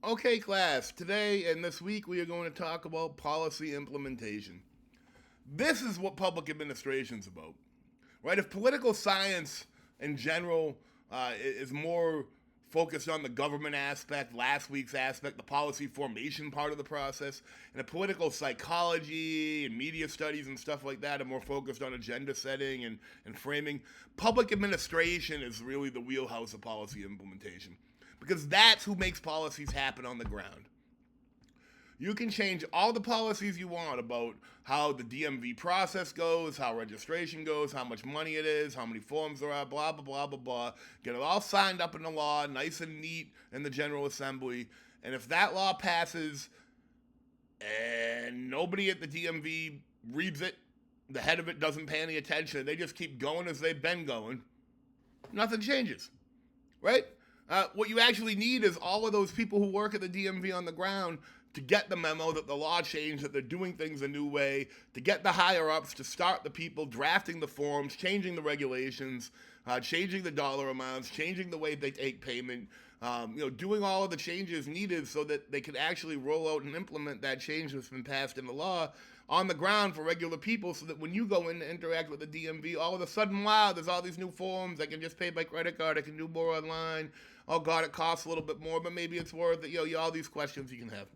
Okay, class, today and this week we are going to talk about policy implementation. This is what public administration is about, right? If political science in general is more focused on the government aspect, last week's aspect, the policy formation part of the process, and the political psychology and media studies and stuff like that are more focused on agenda setting and framing, public administration is really the wheelhouse of policy implementation because that's who makes policies happen on the ground. You can change all the policies you want about how the DMV process goes, how registration goes, how much money it is, how many forms there are, blah, blah, blah, blah, blah. Get it all signed up in the law, nice and neat in the General Assembly. And if that law passes and nobody at the DMV reads it, the head of it doesn't pay any attention, they just keep going as they've been going, nothing changes, right? What you actually need is all of those people who work at the DMV on the ground to get the memo that the law changed, that they're doing things a new way, to get the higher ups to start the people drafting the forms, changing the regulations, changing the dollar amounts, changing the way they take payment, doing all of the changes needed so that they can actually roll out and implement that change that's been passed in the law on the ground for regular people so that when you go in to interact with the DMV, all of a sudden, wow, there's all these new forms. I can just pay by credit card. I can do more online. Oh, God, it costs a little bit more, but maybe it's worth it. All these questions you can have.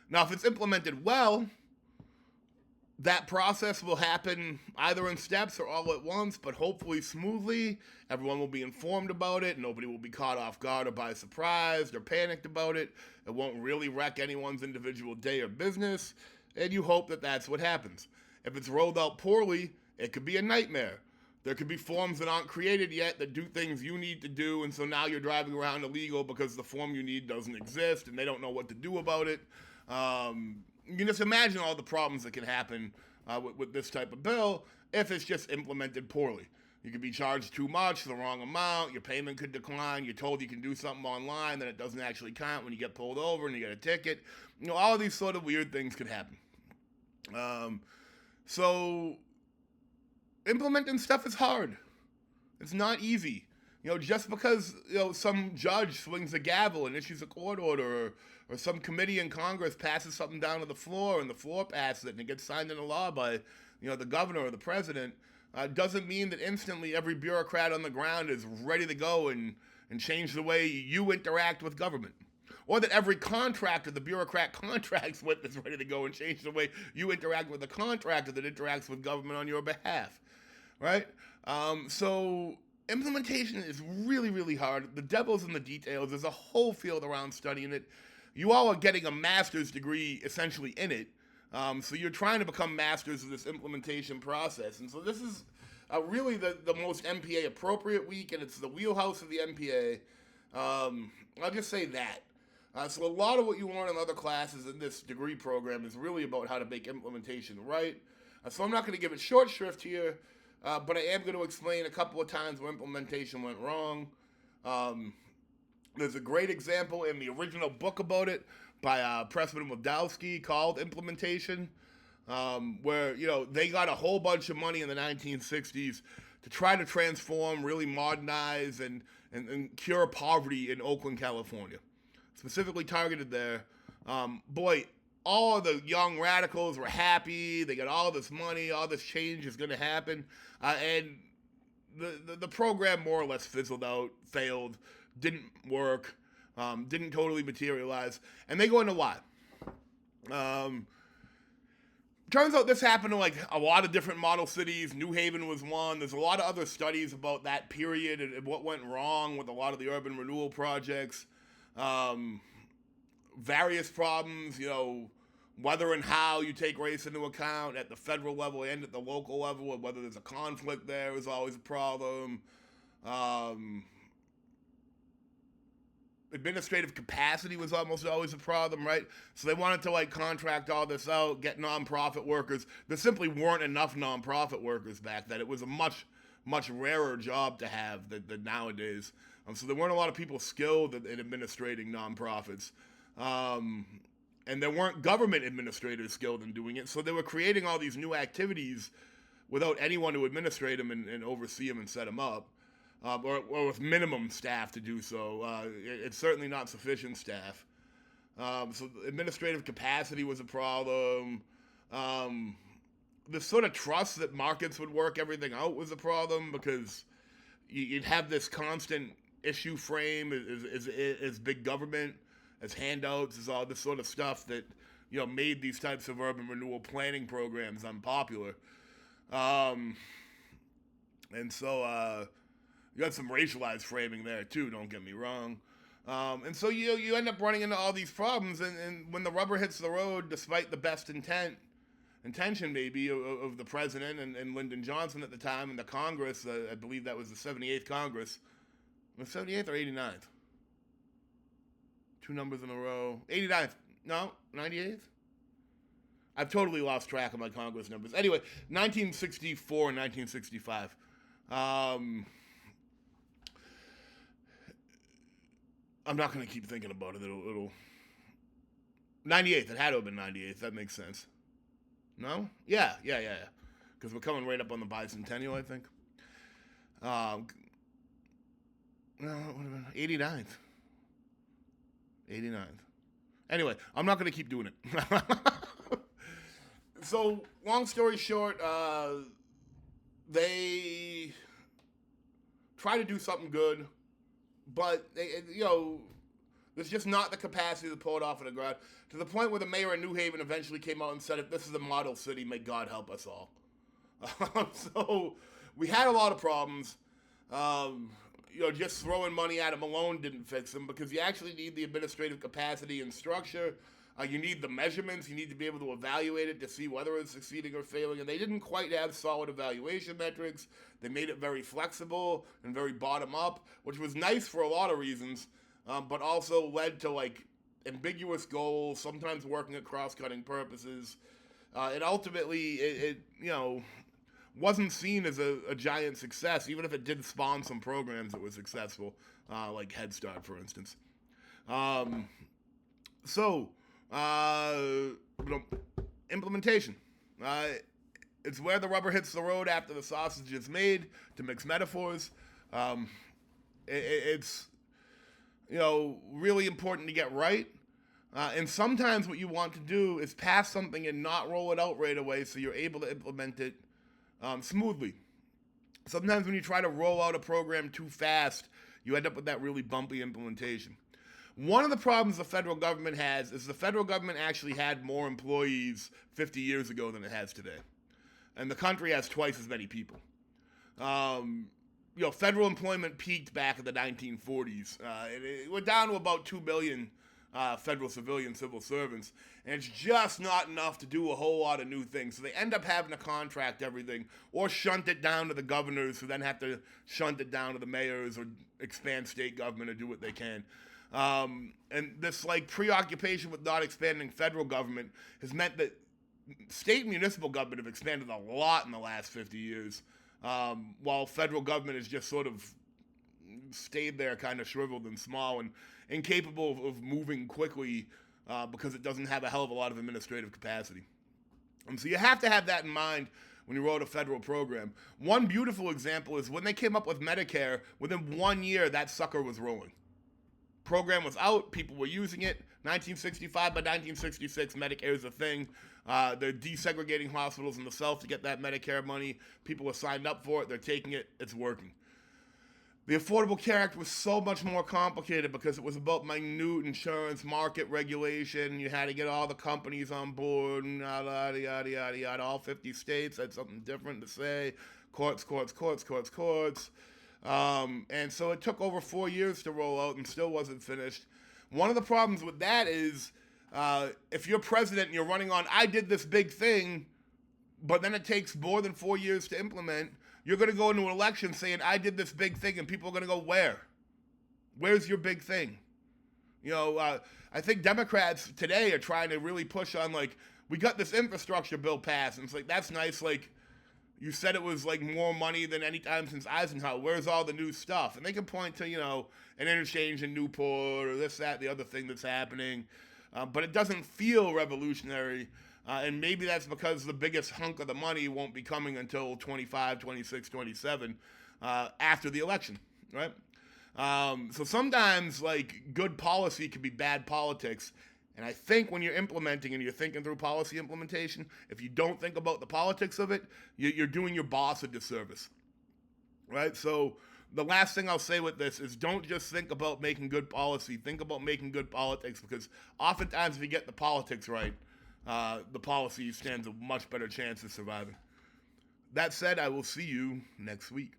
Now, if it's implemented well, that process will happen either in steps or all at once, but hopefully smoothly. Everyone will be informed about it. Nobody will be caught off guard or by surprise or panicked about it. It won't really wreck anyone's individual day or business. And you hope that that's what happens. If it's rolled out poorly, it could be a nightmare. There could be forms that aren't created yet that do things you need to do, and so now you're driving around illegal because the form you need doesn't exist and they don't know what to do about it. You can just imagine all the problems that can happen with this type of bill if it's just implemented poorly. You could be charged too much, the wrong amount, your payment could decline, you're told you can do something online, then it doesn't actually count when you get pulled over and you get a ticket. All of these sort of weird things could happen. So implementing stuff is hard. It's not easy. Just because some judge swings a gavel and issues a court order, or some committee in Congress passes something down to the floor and the floor passes it and it gets signed into law by the governor or the president, doesn't mean that instantly every bureaucrat on the ground is ready to go and change the way you interact with government. Or that every contractor the bureaucrat contracts with is ready to go and change the way you interact with the contractor that interacts with government on your behalf. Right? So implementation is really, really hard. The devil's in the details. There's a whole field around studying it. You all are getting a master's degree essentially in it. So you're trying to become masters of this implementation process. And so this is really the most MPA appropriate week, and it's the wheelhouse of the MPA. I'll just say that. So a lot of what you learn in other classes in this degree program is really about how to make implementation right. So I'm not going to give it short shrift here. But I am going to explain a couple of times where implementation went wrong. There's a great example in the original book about it by Pressman Wildowski called Implementation, where they got a whole bunch of money in the 1960s to try to transform, really modernize, and cure poverty in Oakland, California, specifically targeted there. Boy, all of the young radicals were happy. They got all this money. All this change is going to happen. And the program more or less fizzled out, failed, didn't work, didn't totally materialize. And they go into why. Turns out this happened to like a lot of different model cities. New Haven was one. There's a lot of other studies about that period and what went wrong with a lot of the urban renewal projects. Various problems, whether and how you take race into account at the federal level and at the local level, and whether there's a conflict there is always a problem. Administrative capacity was almost always a problem, right? So they wanted to contract all this out, get nonprofit workers. There simply weren't enough nonprofit workers back then. It was a much, much rarer job to have than nowadays. So there weren't a lot of people skilled in administrating nonprofits. And there weren't government administrators skilled in doing it, so they were creating all these new activities without anyone to administrate them and oversee them and set them up. or with minimum staff to do so. It's certainly not sufficient staff. So administrative capacity was a problem. The sort of trust that markets would work everything out was a problem, because you'd have this constant issue frame as big government, as handouts, as all this sort of stuff that made these types of urban renewal planning programs unpopular. And so you had some racialized framing there too. Don't get me wrong. And so you end up running into all these problems, and when the rubber hits the road, despite the best intention maybe of the president and Lyndon Johnson at the time and the Congress, I believe that was the 78th Congress, the 78th or 89th? Two numbers in a row. 89th. No, 98th? I've totally lost track of my Congress numbers. Anyway, 1964 and 1965. I'm not going to keep thinking about it. It'll 98th. It had to have been 98th. That makes sense. No? Yeah. Because we're coming right up on the bicentennial, I think. No, it would have been 89th. 89th. Anyway, I'm not going to keep doing it. So, long story short, they try to do something good, but there's just not the capacity to pull it off of the ground, to the point where the mayor of New Haven eventually came out and said, if this is a model city, may God help us all. So we had a lot of problems. Just throwing money at them alone didn't fix them, because you actually need the administrative capacity and structure. You need the measurements. You need to be able to evaluate it to see whether it's succeeding or failing. And they didn't quite have solid evaluation metrics. They made it very flexible and very bottom up, which was nice for a lot of reasons, but also led to ambiguous goals, sometimes working at cross-cutting purposes. And ultimately, it wasn't seen as a giant success, even if it did spawn some programs that were successful, like Head Start, for instance. Implementation. It's where the rubber hits the road after the sausage is made, to mix metaphors. It's really important to get right. And sometimes what you want to do is pass something and not roll it out right away, so you're able to implement it smoothly. Sometimes when you try to roll out a program too fast, you end up with that really bumpy implementation. One of the problems the federal government has is the federal government actually had more employees 50 years ago than it has today. And the country has twice as many people. Federal employment peaked back in the 1940s. It went down to about 2 million federal civilian civil servants, and it's just not enough to do a whole lot of new things. So they end up having to contract everything, or shunt it down to the governors, who then have to shunt it down to the mayors, or expand state government, or do what they can. And this preoccupation with not expanding federal government has meant that state and municipal government have expanded a lot in the last 50 years, while federal government has just sort of stayed there kind of shriveled and small and incapable of moving quickly, because it doesn't have a hell of a lot of administrative capacity. And so you have to have that in mind when you roll out a federal program. One beautiful example is when they came up with Medicare, within 1 year that sucker was rolling. Program was out, people were using it. 1965, by 1966, Medicare is a thing. They're desegregating hospitals in the South to get that Medicare money. People are signed up for it, they're taking it, it's working. The Affordable Care Act was so much more complicated, because it was about minute insurance market regulation. You had to get all the companies on board, and yada, yada, yada, yada. All 50 states had something different to say. Courts. And so it took over 4 years to roll out and still wasn't finished. One of the problems with that is, if you're president and you're running on, I did this big thing, but then it takes more than 4 years to implement, you're going to go into an election saying, I did this big thing, and people are going to go, where? Where's your big thing? I think Democrats today are trying to really push on, we got this infrastructure bill passed, and it's that's nice, you said it was more money than any time since Eisenhower. Where's all the new stuff? And they can point to, an interchange in Newport, or this, that, the other thing that's happening. But it doesn't feel revolutionary. And maybe that's because the biggest hunk of the money won't be coming until 25, 26, 27, after the election. right? So sometimes, like, good policy can be bad politics. And I think when you're implementing and you're thinking through policy implementation, if you don't think about the politics of it, you're doing your boss a disservice, right? So the last thing I'll say with this is don't just think about making good policy. Think about making good politics, because oftentimes if you get the politics right, the policy stands a much better chance of surviving. That said, I will see you next week.